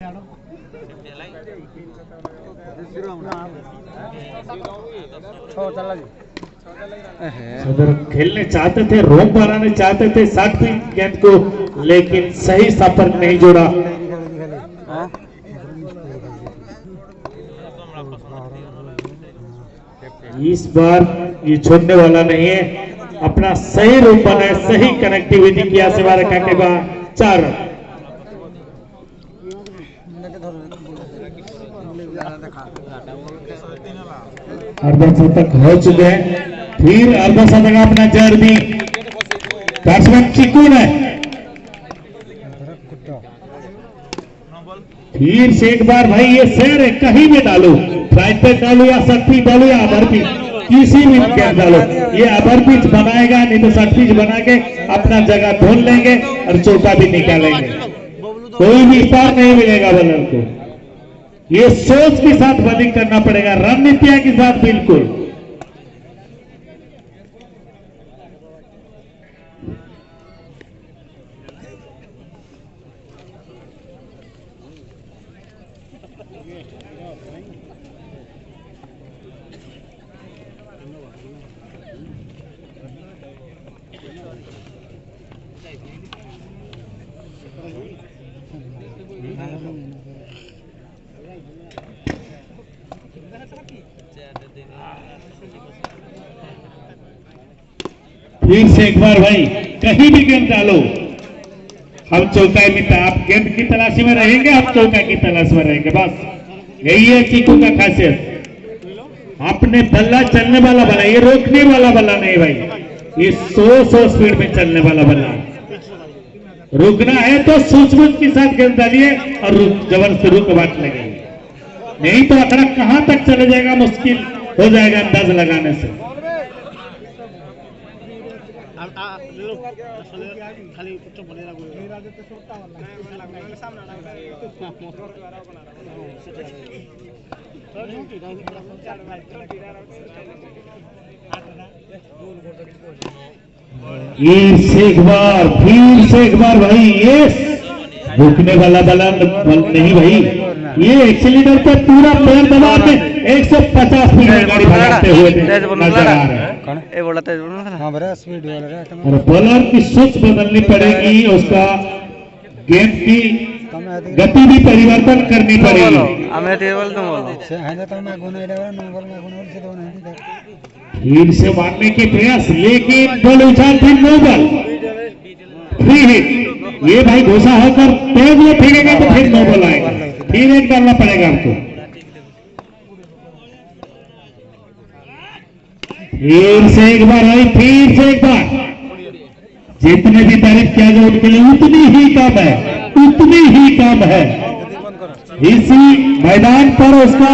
सदर खेलने चाहते थे, रोम बनाने चाहते थे 60 फीट गेंद को, लेकिन सही संपर्क नहीं जोड़ा। इस बार ये छोड़ने वाला नहीं है, अपना सही रूप बनाए, सही कनेक्टिविटी किया सिवा रखा के बाद 4 रन। अर्धशतक हो चुके हैं, फिर अर्धशतक अपना जर्दी बैट्समैन चिकून है। फिर से एक बार भाई ये शेर है, कहीं भी डालो, फ्लाइट पे डालो या शक्ति डालो या अबर पिच, किसी भी क्या डालो, ये अबर पिच बनाएगा, नहीं तो शक्ति पिच बना के अपना जगह ढूंढ लेंगे और चौका भी निकालेंगे। कोई भी पार नहीं मिलेगा बॉलर को, ये सोच के साथ बॉलिंग करना पड़ेगा, रणनीतिया के साथ बिल्कुल। फिर से एक बार भाई कहीं भी गेंद डालो, हम चौका में, आप गेंद की तलाशी में रहेंगे, हम चौका की तलाश में रहेंगे, बस यही है चीकू का खासियत। अपने बल्ला चलने वाला बल्ला, ये रोकने वाला बल्ला नहीं भाई, ये 100 स्पीड में चलने वाला बल्ला। रुकना है तो सूझबूझ के साथ गेंद डालिए और जबरदस्ती रुक बाट लगे, नहीं तो अखड़ा कहां तक चले जाएगा, मुश्किल हो जाएगा अंदाज लगाने से। फिर से एक बार भाई, ये रुकने वाला बल्ला नहीं भाई, ये एक्सीलेटर पे पूरा पैर दबा के 150 फीट गाड़ी भगाते हुए नजर आ रहे हैं। और बॉलर की सोच बदलनी पड़ेगी, उसका गेंद की गति भी परिवर्तन करनी पड़ेगी। फिर से मारने के प्रयास, लेकिन बॉल उछाल, फिर नो बॉल, फ्री हिट। ये भाई घुसा होकर तेज में फेंकेगा तो फिर नो बॉल आएगा, फिर एक डालना पड़ेगा आपको। फिर से एक बार भाई, फिर से एक बार, जितने भी तारीफ किया जाए उनके लिए उतनी ही कम है, उतनी ही कम है। इसी मैदान पर उसका